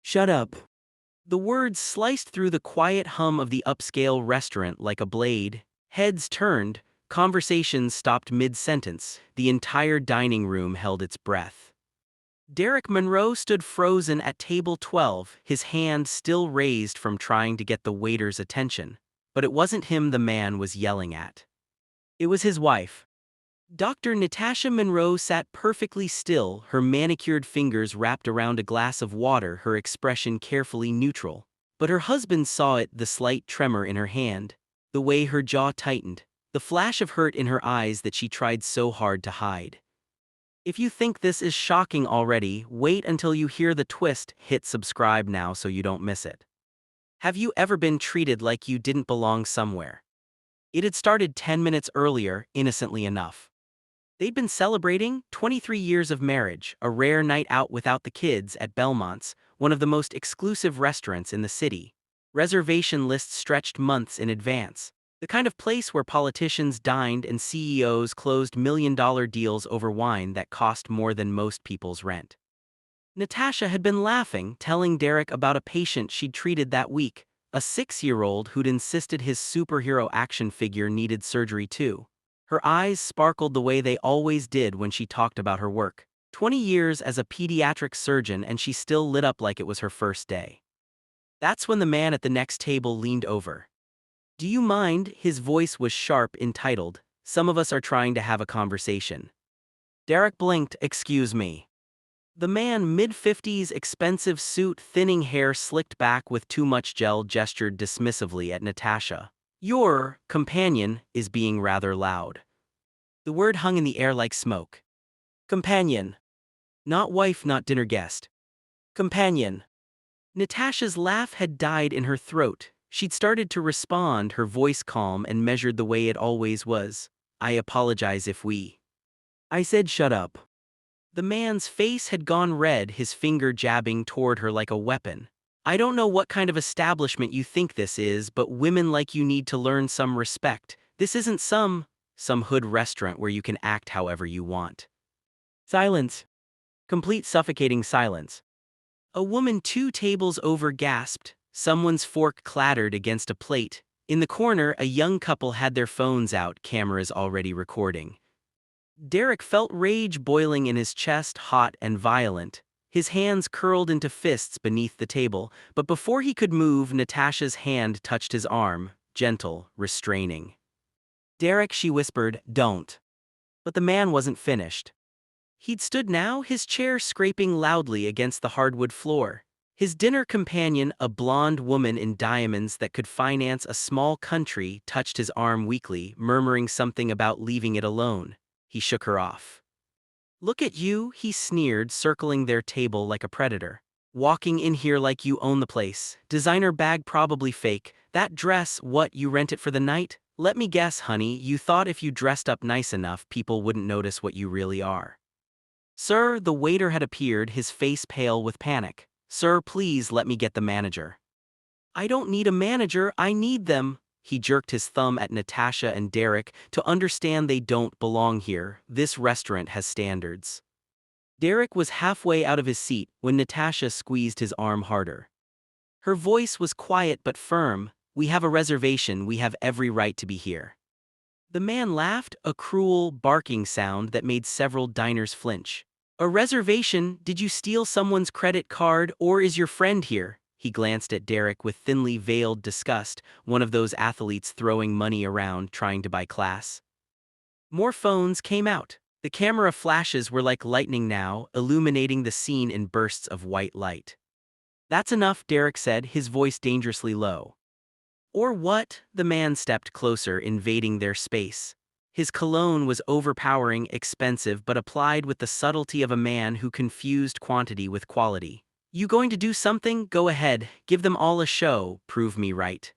Shut up. The words sliced through the quiet hum of the upscale restaurant like a blade. Heads turned, conversations stopped mid-sentence, the entire dining room held its breath. Derek Monroe stood frozen at table 12, his hand still raised from trying to get the waiter's attention. But it wasn't him the man was yelling at. It was his wife. Dr. Natasha Monroe sat perfectly still, her manicured fingers wrapped around a glass of water, her expression carefully neutral. But her husband saw it, the slight tremor in her hand, the way her jaw tightened, the flash of hurt in her eyes that she tried so hard to hide. If you think this is shocking already, wait until you hear the twist. Hit subscribe now so you don't miss it. Have you ever been treated like you didn't belong somewhere? It had started 10 minutes earlier, innocently enough. They'd been celebrating 23 years of marriage, a rare night out without the kids at Belmont's, one of the most exclusive restaurants in the city. Reservation lists stretched months in advance. The kind of place where politicians dined and CEOs closed million-dollar deals over wine that cost more than most people's rent. Natasha had been laughing, telling Derek about a patient she'd treated that week, a 6-year-old who'd insisted his superhero action figure needed surgery too. Her eyes sparkled the way they always did when she talked about her work. 20 years as a pediatric surgeon and she still lit up like it was her first day. That's when the man at the next table leaned over. "Do you mind?" His voice was sharp, entitled, "Some of us are trying to have a conversation." Derek blinked. "Excuse me." The man, mid-50s, expensive suit, thinning hair slicked back with too much gel, gestured dismissively at Natasha. "Your companion is being rather loud." The word hung in the air like smoke. Companion. Not wife, not dinner guest. Companion. Natasha's laugh had died in her throat. She'd started to respond, her voice calm and measured the way it always was. "I apologize if we." I said shut up. The man's face had gone red, his finger jabbing toward her like a weapon. "I don't know what kind of establishment you think this is, but women like you need to learn some respect. This isn't some hood restaurant where you can act however you want." Silence. Complete suffocating silence. A woman 2 tables over gasped. Someone's fork clattered against a plate. In the corner, a young couple had their phones out, cameras already recording. Derek felt rage boiling in his chest, hot and violent. His hands curled into fists beneath the table, but before he could move, Natasha's hand touched his arm, gentle, restraining. "Derek," she whispered, "don't." But the man wasn't finished. He'd stood now, his chair scraping loudly against the hardwood floor. His dinner companion, a blonde woman in diamonds that could finance a small country, touched his arm weakly, murmuring something about leaving it alone. He shook her off. "Look at you," he sneered, circling their table like a predator. "Walking in here like you own the place. Designer bag probably fake. That dress, what, you rent it for the night? Let me guess, honey, you thought if you dressed up nice enough people wouldn't notice what you really are." "Sir," the waiter had appeared, his face pale with panic. "Sir, please let me get the manager." "I don't need a manager, I need them." He jerked his thumb at Natasha and Derek to understand they don't belong here. This restaurant has standards. Derek was halfway out of his seat when Natasha squeezed his arm harder. Her voice was quiet but firm. "We have a reservation, we have every right to be here." The man laughed, a cruel, barking sound that made several diners flinch. "A reservation? Did you steal someone's credit card, or is your friend here?" He glanced at Derek with thinly veiled disgust, one of those athletes throwing money around trying to buy class. More phones came out. The camera flashes were like lightning now, illuminating the scene in bursts of white light. "That's enough," Derek said, his voice dangerously low. "Or what?" The man stepped closer, invading their space. His cologne was overpowering, expensive, but applied with the subtlety of a man who confused quantity with quality. "You going to do something? Go ahead, give them all a show, prove me right."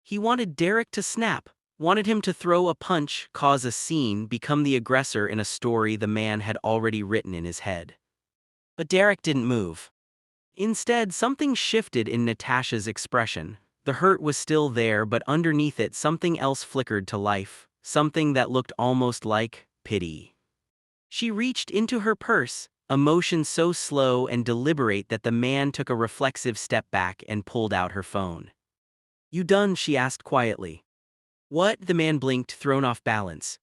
He wanted Derek to snap, wanted him to throw a punch, cause a scene, become the aggressor in a story the man had already written in his head. But Derek didn't move. Instead, something shifted in Natasha's expression. The hurt was still there, but underneath it something else flickered to life, something that looked almost like pity. She reached into her purse, a motion so slow and deliberate that the man took a reflexive step back and pulled out her phone. "You done?" she asked quietly. "What?" The man blinked, thrown off balance.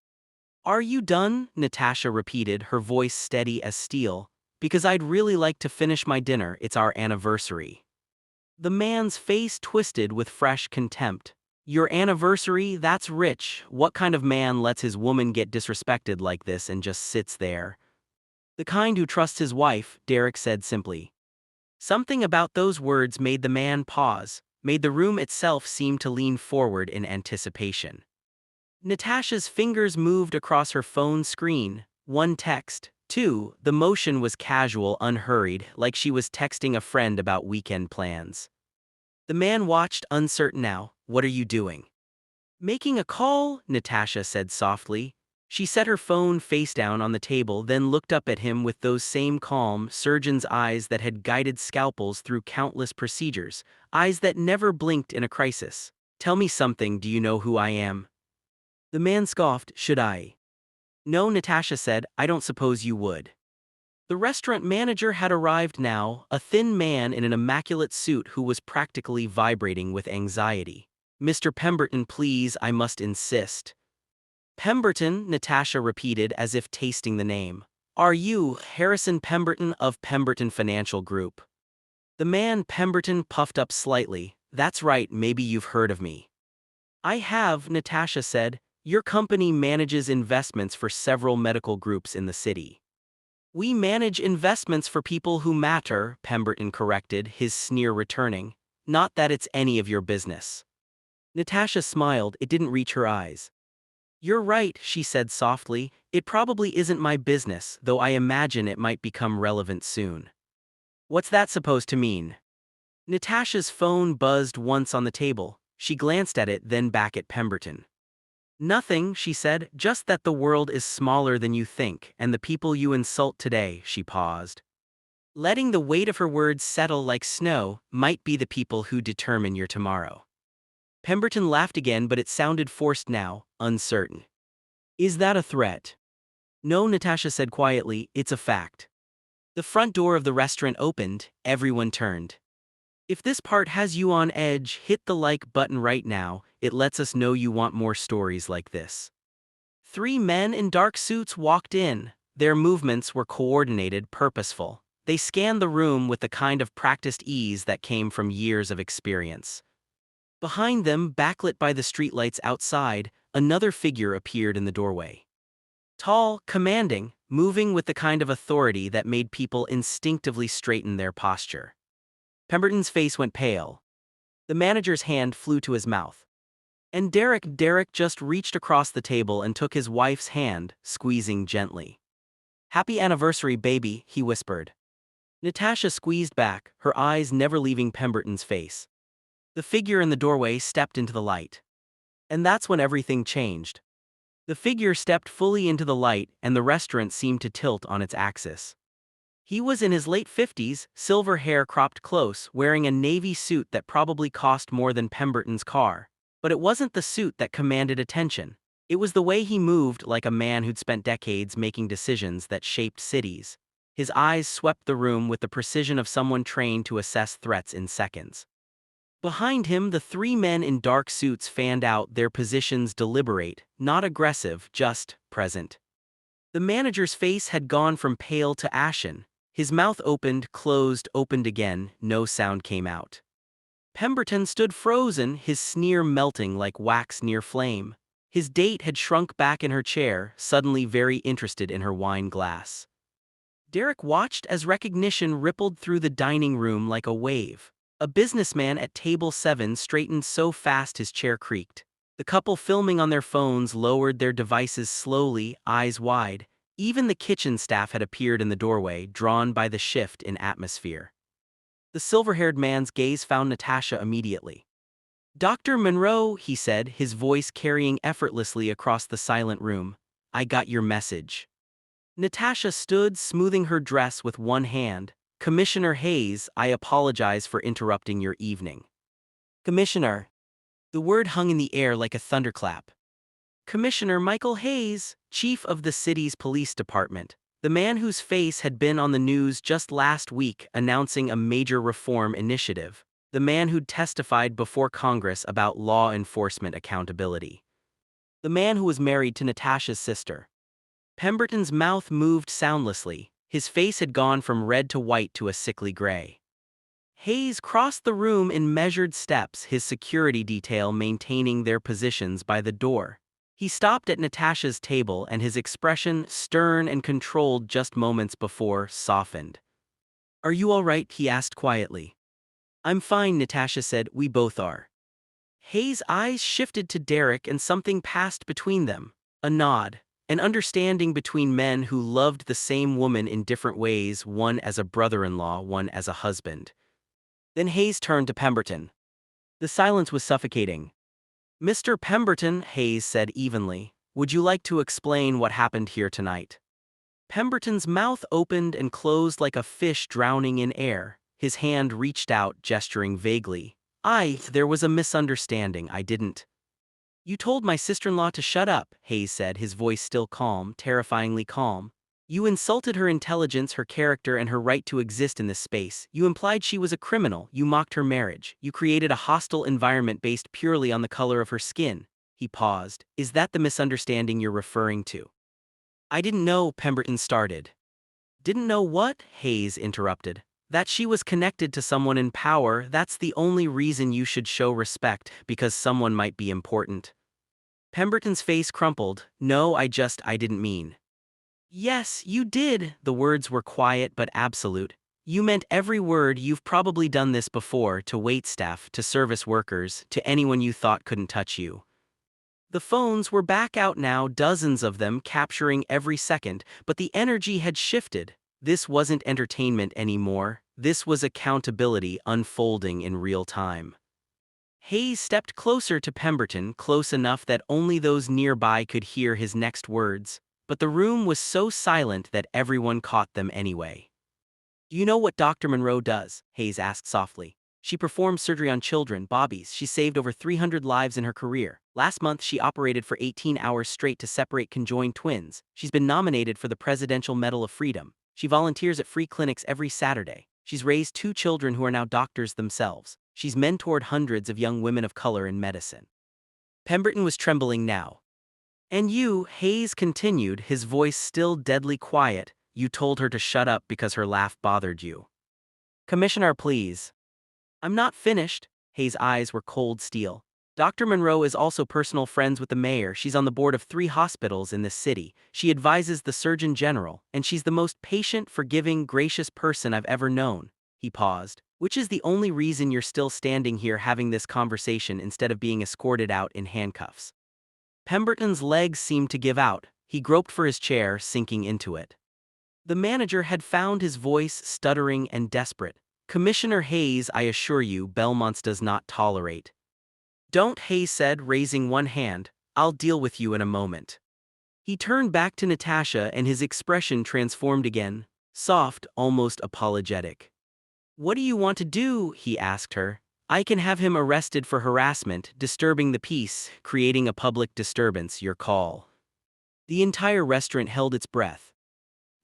"Are you done?" Natasha repeated, her voice steady as steel. "Because I'd really like to finish my dinner, it's our anniversary." The man's face twisted with fresh contempt. "Your anniversary? That's rich. What kind of man lets his woman get disrespected like this and just sits there?" "The kind who trusts his wife," Derek said simply. Something about those words made the man pause, made the room itself seem to lean forward in anticipation. Natasha's fingers moved across her phone screen. One text. Two, the motion was casual, unhurried, like she was texting a friend about weekend plans. The man watched, uncertain now. "What are you doing?" "Making a call," Natasha said softly. She set her phone face down on the table, then looked up at him with those same calm, surgeon's eyes that had guided scalpels through countless procedures, eyes that never blinked in a crisis. "Tell me something. Do you know who I am?" The man scoffed. "Should I?" "No," Natasha said, "I don't suppose you would." The restaurant manager had arrived now, a thin man in an immaculate suit who was practically vibrating with anxiety. "Mr. Pemberton, please, I must insist." "Pemberton," Natasha repeated as if tasting the name. "Are you Harrison Pemberton of Pemberton Financial Group?" The man Pemberton puffed up slightly. "That's right, maybe you've heard of me." "I have," Natasha said. "Your company manages investments for several medical groups in the city." "We manage investments for people who matter," Pemberton corrected, his sneer returning. "Not that it's any of your business." Natasha smiled, it didn't reach her eyes. "You're right," she said softly. "It probably isn't my business, though I imagine it might become relevant soon." "What's that supposed to mean?" Natasha's phone buzzed once on the table. She glanced at it, then back at Pemberton. "Nothing," she said, "just that the world is smaller than you think, and the people you insult today," she paused, letting the weight of her words settle like snow, "might be the people who determine your tomorrow." Pemberton laughed again, but it sounded forced now, uncertain. "Is that a threat?" "No," Natasha said quietly, "it's a fact." The front door of the restaurant opened, everyone turned. If this part has you on edge, hit the like button right now, it lets us know you want more stories like this. Three men in dark suits walked in. Their movements were coordinated, purposeful. They scanned the room with the kind of practiced ease that came from years of experience. Behind them, backlit by the streetlights outside, another figure appeared in the doorway. Tall, commanding, moving with the kind of authority that made people instinctively straighten their posture. Pemberton's face went pale. The manager's hand flew to his mouth. And Derek just reached across the table and took his wife's hand, squeezing gently. "Happy anniversary, baby," he whispered. Natasha squeezed back, her eyes never leaving Pemberton's face. The figure in the doorway stepped into the light. And that's when everything changed. The figure stepped fully into the light, and the restaurant seemed to tilt on its axis. He was in his late 50s, silver hair cropped close, wearing a navy suit that probably cost more than Pemberton's car. But it wasn't the suit that commanded attention. It was the way he moved, like a man who'd spent decades making decisions that shaped cities. His eyes swept the room with the precision of someone trained to assess threats in seconds. Behind him, the three men in dark suits fanned out, their positions deliberate, not aggressive, just present. The manager's face had gone from pale to ashen. His mouth opened, closed, opened again, no sound came out. Pemberton stood frozen, his sneer melting like wax near flame. His date had shrunk back in her chair, suddenly very interested in her wine glass. Derek watched as recognition rippled through the dining room like a wave. A businessman at table 7 straightened so fast his chair creaked. The couple filming on their phones lowered their devices slowly, eyes wide. Even the kitchen staff had appeared in the doorway, drawn by the shift in atmosphere. The silver-haired man's gaze found Natasha immediately. "Dr. Monroe," he said, his voice carrying effortlessly across the silent room, "I got your message." Natasha stood, smoothing her dress with one hand. "Commissioner Hayes, I apologize for interrupting your evening." "Commissioner." The word hung in the air like a thunderclap. "Commissioner Michael Hayes, chief of the city's police department." The man whose face had been on the news just last week announcing a major reform initiative. The man who'd testified before Congress about law enforcement accountability. The man who was married to Natasha's sister. Pemberton's mouth moved soundlessly. His face had gone from red to white to a sickly gray. Hayes crossed the room in measured steps, his security detail maintaining their positions by the door. He stopped at Natasha's table and his expression, stern and controlled just moments before, softened. "Are you all right?" he asked quietly. "I'm fine," Natasha said. "We both are." Hayes' eyes shifted to Derek and something passed between them. A nod. An understanding between men who loved the same woman in different ways, one as a brother-in-law, one as a husband. Then Hayes turned to Pemberton. The silence was suffocating. "Mr. Pemberton," Hayes said evenly, "would you like to explain what happened here tonight?" Pemberton's mouth opened and closed like a fish drowning in air. His hand reached out, gesturing vaguely. There was a misunderstanding. I didn't." "You told my sister-in-law to shut up," Hayes said, his voice still calm, terrifyingly calm. "You insulted her intelligence, her character, and her right to exist in this space. You implied she was a criminal. You mocked her marriage. You created a hostile environment based purely on the color of her skin." He paused. "Is that the misunderstanding you're referring to?" "I didn't know," Pemberton started. "Didn't know what?" Hayes interrupted. "That she was connected to someone in power. That's the only reason you should show respect, because someone might be important." Pemberton's face crumpled. "No, I didn't mean." "Yes, you did." The words were quiet but absolute. "You meant every word. You've probably done this before, to waitstaff, to service workers, to anyone you thought couldn't touch you." The phones were back out now, dozens of them, capturing every second, but the energy had shifted. This wasn't entertainment anymore. This was accountability unfolding in real time. Hayes stepped closer to Pemberton, close enough that only those nearby could hear his next words, but the room was so silent that everyone caught them anyway. "Do you know what Dr. Monroe does?" Hayes asked softly. "She performs surgery on children, Bobbies. She saved over 300 lives in her career. Last month, she operated for 18 hours straight to separate conjoined twins. She's been nominated for the Presidential Medal of Freedom. She volunteers at free clinics every Saturday. She's raised 2 children who are now doctors themselves. She's mentored hundreds of young women of color in medicine." Pemberton was trembling now. "And you," Hayes continued, his voice still deadly quiet, "you told her to shut up because her laugh bothered you." "Commissioner, please." "I'm not finished." Hayes' eyes were cold steel. "Dr. Monroe is also personal friends with the mayor. She's on the board of 3 hospitals in this city. She advises the Surgeon General, and she's the most patient, forgiving, gracious person I've ever known." He paused. "Which is the only reason you're still standing here having this conversation instead of being escorted out in handcuffs." Pemberton's legs seemed to give out. He groped for his chair, sinking into it. The manager had found his voice stuttering and desperate. "Commissioner Hayes, I assure you, Belmont's does not tolerate." "Don't," Hayes said, raising one hand. "I'll deal with you in a moment." He turned back to Natasha and his expression transformed again, soft, almost apologetic. "What do you want to do?" he asked her. "I can have him arrested for harassment, disturbing the peace, creating a public disturbance. Your call." The entire restaurant held its breath.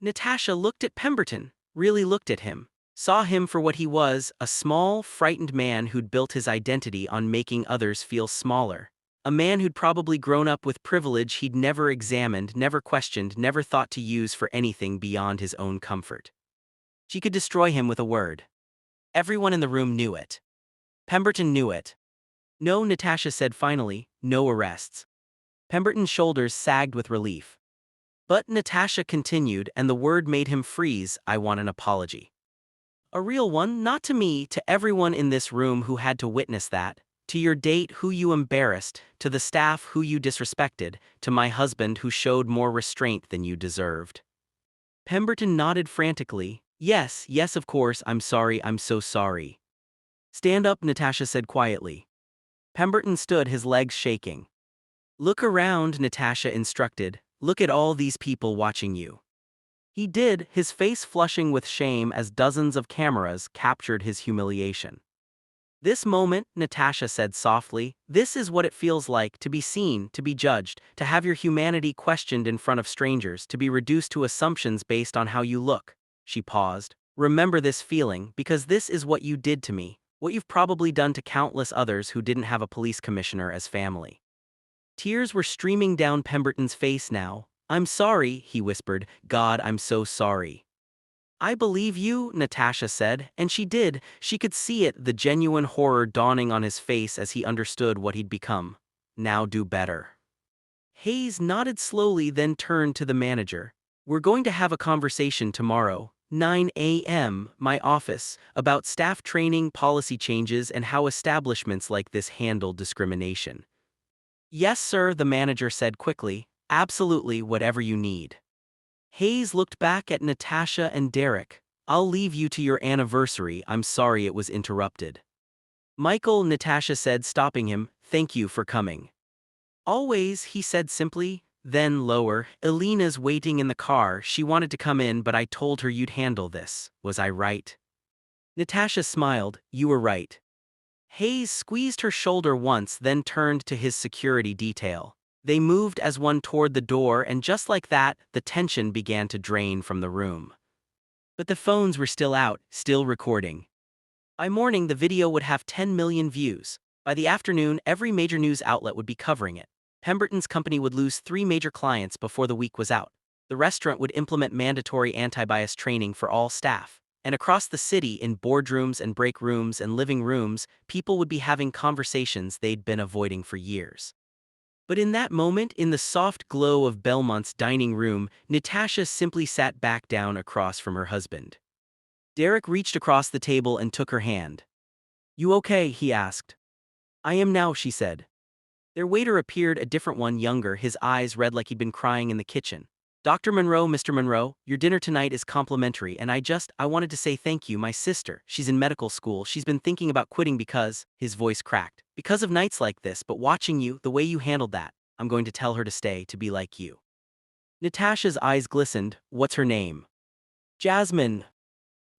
Natasha looked at Pemberton, really looked at him, saw him for what he was, a small, frightened man who'd built his identity on making others feel smaller. A man who'd probably grown up with privilege he'd never examined, never questioned, never thought to use for anything beyond his own comfort. She could destroy him with a word. Everyone in the room knew it. Pemberton knew it. "No," Natasha said finally, "no arrests." Pemberton's shoulders sagged with relief. But Natasha continued, and the word made him freeze. "I want an apology. A real one, not to me, to everyone in this room who had to witness that, to your date who you embarrassed, to the staff who you disrespected, to my husband who showed more restraint than you deserved." Pemberton nodded frantically. "Yes, yes, of course, I'm sorry, I'm so sorry." "Stand up," Natasha said quietly. Pemberton stood, his legs shaking. "Look around," Natasha instructed. "Look at all these people watching you." He did, his face flushing with shame as dozens of cameras captured his humiliation. This moment, Natasha said softly, this is what it feels like to be seen, to be judged, to have your humanity questioned in front of strangers, to be reduced to assumptions based on how you look. She paused. Remember this feeling, because this is what you did to me, what you've probably done to countless others who didn't have a police commissioner as family. Tears were streaming down Pemberton's face now. I'm sorry, he whispered. God, I'm so sorry. I believe you, Natasha said, and she did. She could see it, the genuine horror dawning on his face as he understood what he'd become. Now do better. Hayes nodded slowly, then turned to the manager. We're going to have a conversation tomorrow, 9 a.m., my office, about staff training, policy changes, and how establishments like this handle discrimination. Yes, sir, the manager said quickly. Absolutely, whatever you need. Hayes looked back at Natasha and Derek. I'll leave you to your anniversary, I'm sorry it was interrupted. Michael, Natasha said, stopping him, thank you for coming. Always, he said simply, then lower, Elena's waiting in the car, she wanted to come in but I told her you'd handle this, was I right? Natasha smiled, you were right. Hayes squeezed her shoulder once, then turned to his security detail. They moved as one toward the door, and just like that, the tension began to drain from the room. But the phones were still out, still recording. By morning, the video would have 10 million views. By the afternoon, every major news outlet would be covering it. Pemberton's company would lose 3 major clients before the week was out. The restaurant would implement mandatory anti-bias training for all staff. And across the city, in boardrooms and break rooms and living rooms, people would be having conversations they'd been avoiding for years. But in that moment, in the soft glow of Belmont's dining room, Natasha simply sat back down across from her husband. Derek reached across the table and took her hand. You okay? He asked. I am now, she said. Their waiter appeared, a different one, younger, his eyes red like he'd been crying in the kitchen. Dr. Monroe, Mr. Monroe, your dinner tonight is complimentary, and I wanted to say thank you. My sister, she's in medical school, she's been thinking about quitting because, his voice cracked, because of nights like this, but watching you, the way you handled that, I'm going to tell her to stay, to be like you. Natasha's eyes glistened. What's her name? Jasmine.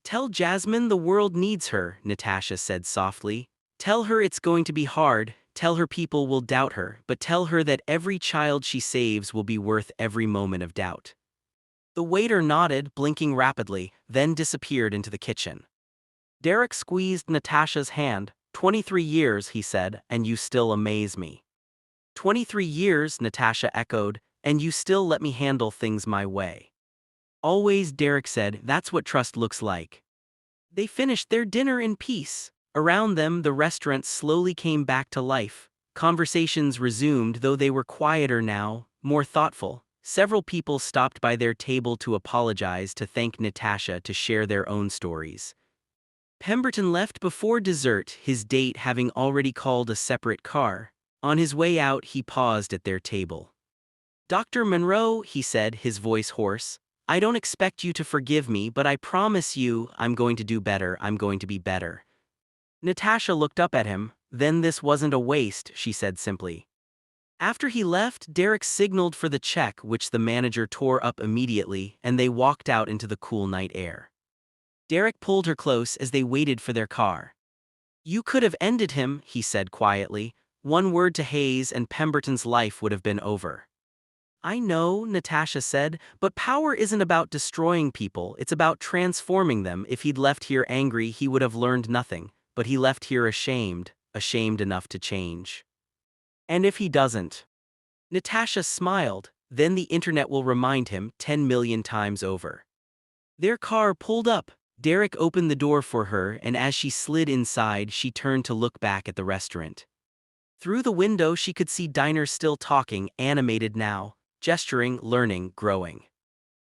Tell Jasmine the world needs her, Natasha said softly. Tell her it's going to be hard, tell her people will doubt her, but tell her that every child she saves will be worth every moment of doubt. The waiter nodded, blinking rapidly, then disappeared into the kitchen. Derek squeezed Natasha's hand. 23 years, he said, and you still amaze me. 23 years, Natasha echoed, and you still let me handle things my way. Always, Derek said, that's what trust looks like. They finished their dinner in peace. Around them, the restaurant slowly came back to life. Conversations resumed, though they were quieter now, more thoughtful. Several people stopped by their table to apologize, to thank Natasha, to share their own stories. Pemberton left before dessert, his date having already called a separate car. On his way out, he paused at their table. Dr. Monroe, he said, his voice hoarse, I don't expect you to forgive me, but I promise you, I'm going to do better, I'm going to be better. Natasha looked up at him. Then this wasn't a waste, she said simply. After he left, Derek signaled for the check, which the manager tore up immediately, and they walked out into the cool night air. Derek pulled her close as they waited for their car. You could have ended him, he said quietly. One word to Hayes and Pemberton's life would have been over. I know, Natasha said, but power isn't about destroying people, it's about transforming them. If he'd left here angry, he would have learned nothing, but he left here ashamed enough to change. And if he doesn't? Natasha smiled, then the internet will remind him 10 million times over. Their car pulled up. Derek opened the door for her, and as she slid inside, she turned to look back at the restaurant. Through the window, she could see diners still talking, animated now, gesturing, learning, growing.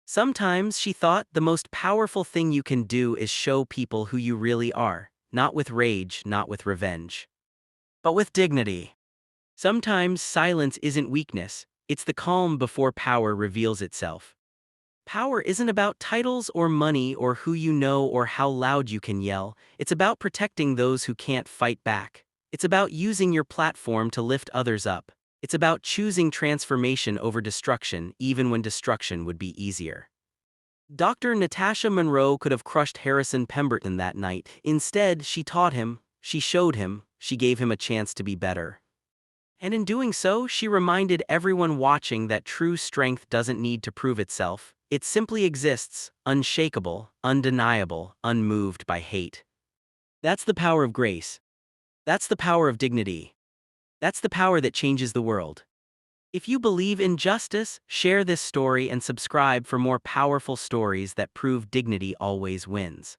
Sometimes, she thought, the most powerful thing you can do is show people who you really are, not with rage, not with revenge, but with dignity. Sometimes silence isn't weakness, it's the calm before power reveals itself. Power isn't about titles or money or who you know or how loud you can yell, it's about protecting those who can't fight back. It's about using your platform to lift others up. It's about choosing transformation over destruction, even when destruction would be easier. Dr. Natasha Monroe could have crushed Harrison Pemberton that night. Instead, she taught him, She showed him, she gave him a chance to be better. And in doing so, she reminded everyone watching that true strength doesn't need to prove itself. It simply exists, unshakable, undeniable, unmoved by hate. That's the power of grace. That's the power of dignity. That's the power that changes the world. If you believe in justice, share this story and subscribe for more powerful stories that prove dignity always wins.